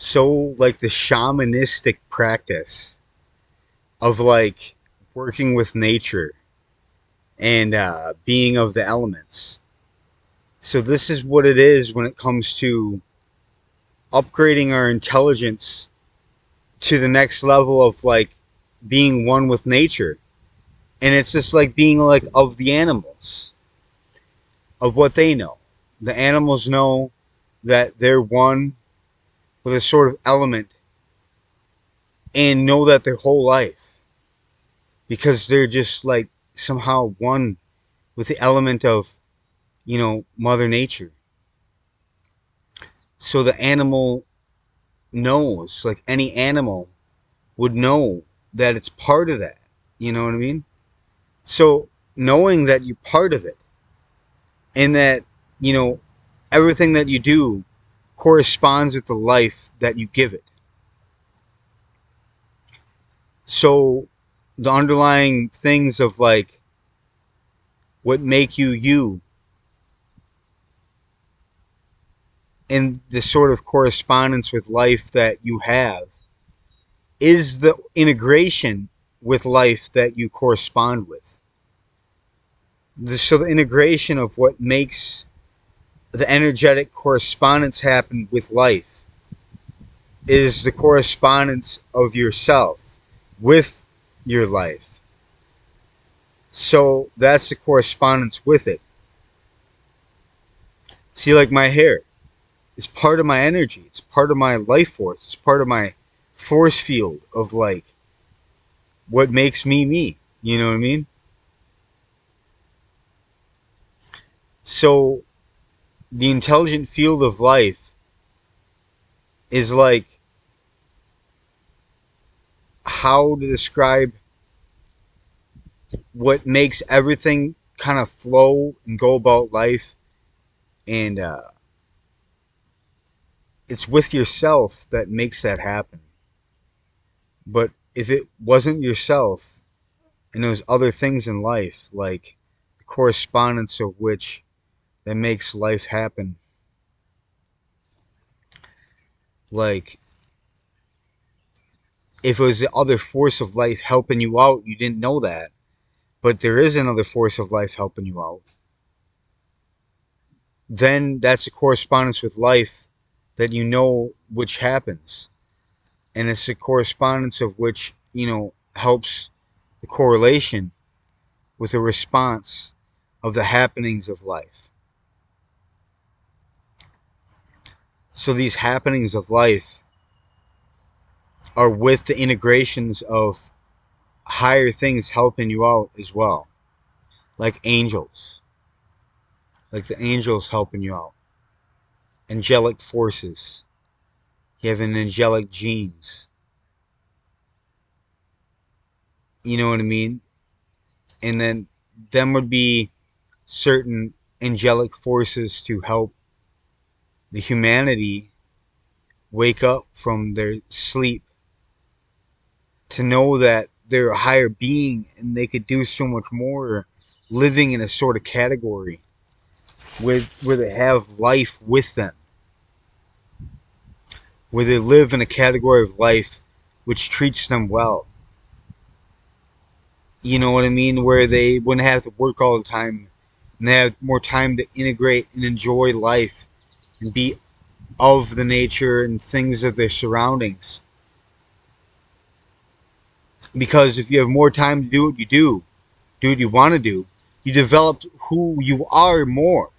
so like the shamanistic practice of like working with nature and being of the elements. So this is what it is when it comes to upgrading our intelligence to the next level of like being one with nature. And it's just like being like of the animals, of what they know. The animals know that they're one with a sort of element and know that their whole life because they're just like somehow one with the element of, Mother Nature. So the animal knows, like any animal would know that it's part of that. You know what I mean? So knowing that you're part of it and that, you know, everything that you do corresponds with the life that you give it. So the underlying things of like what make you you and the sort of correspondence with life that you have is the integration with life that you correspond with. So the integration of what makes the energetic correspondence happen with life is the correspondence of yourself with your life. So that's the correspondence with it. See, like my hair is part of my energy. It's part of my life force. It's part of my force field of like what makes me me. You know what I mean? So the intelligent field of life is like how to describe what makes everything kind of flow and go about life. And it's with yourself that makes that happen. But if it wasn't yourself and those other things in life, like the correspondence of which that makes life happen, like if it was the other force of life helping you out, you didn't know that. But there is another force of life helping you out. Then that's a correspondence with life that you know which happens. And it's a correspondence of which, helps the correlation with the response of the happenings of life. So these happenings of life are with the integrations of higher things helping you out as well. Like angels. Like the angels helping you out. Angelic forces. You have an angelic genes. You know what I mean? And then them would be certain angelic forces to help the humanity wake up from their sleep to know that they're a higher being and they could do so much more living in a sort of category where they have life with them, where they live in a category of life which treats them well. You know what I mean? Where they wouldn't have to work all the time and they have more time to integrate and enjoy life and be of the nature and things of their surroundings. Because if you have more time to do what you do what you want to do, you develop who you are more.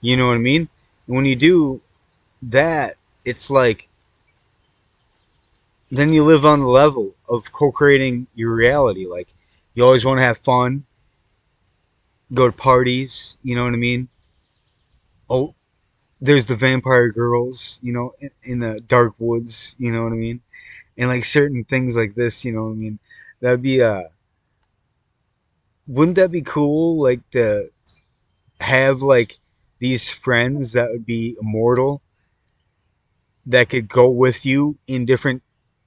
You know what I mean? And when you do that, it's like then you live on the level of co-creating your reality. Like you always want to have fun, go to parties. You know what I mean? Oh, there's the vampire girls. In the dark woods. You know what I mean? And like certain things like this. You know what I mean? That'd be wouldn't that be cool? Like to have like these friends that would be immortal that could go with you in different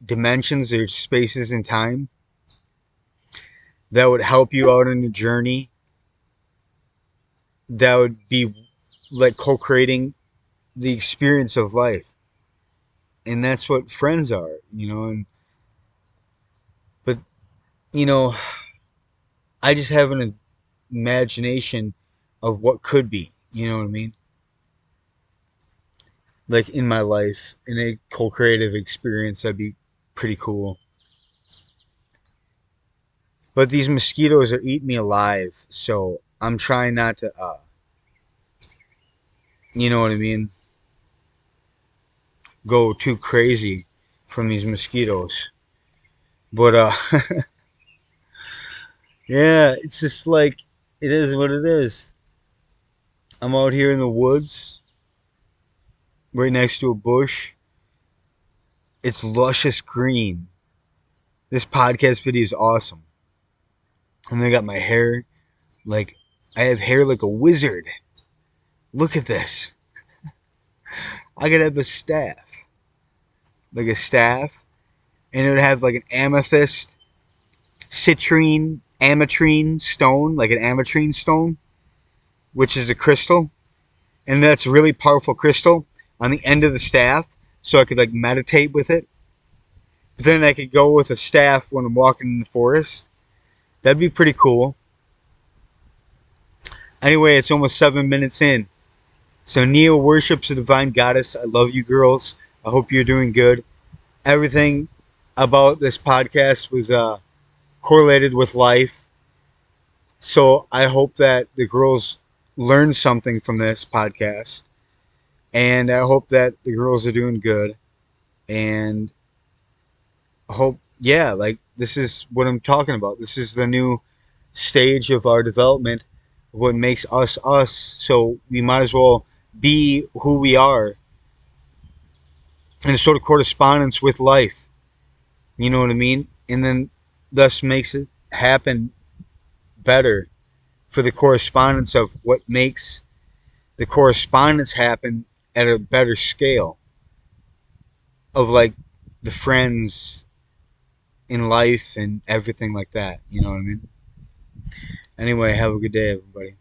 dimensions or spaces and time that would help you out on your journey, that would be like co-creating the experience of life. And that's what friends are, and but you know, I just have an imagination of what could be, you know what I mean? Like in my life, in a co-creative experience, that'd be pretty cool. But these mosquitoes are eating me alive, so I'm trying not to, you know what I mean, go too crazy from these mosquitoes. But yeah, it's just like it is what it is. I'm out here in the woods, right next to a bush. It's luscious green. This podcast video is awesome. And I got my hair like I have hair like a wizard. Look at this. I could have a staff, like a staff, and it would have like an amethyst, citrine, ametrine stone, like an ametrine stone, which is a crystal, and that's a really powerful crystal on the end of the staff, so I could like meditate with it. But then I could go with a staff when I'm walking in the forest. That'd be pretty cool. Anyway, it's almost 7 minutes in. So Neo worships the divine goddess. I love you girls. I hope you're doing good. Everything about this podcast was correlated with life. So I hope that the girls learn something from this podcast. And I hope that the girls are doing good. And I hope, yeah, like this is what I'm talking about. This is the new stage of our development, what makes us us. So we might as well be who we are in a sort of correspondence with life. You know what I mean? And then thus makes it happen better for the correspondence of what makes the correspondence happen at a better scale of like the friends in life and everything like that. You know what I mean? Anyway, have a good day, everybody.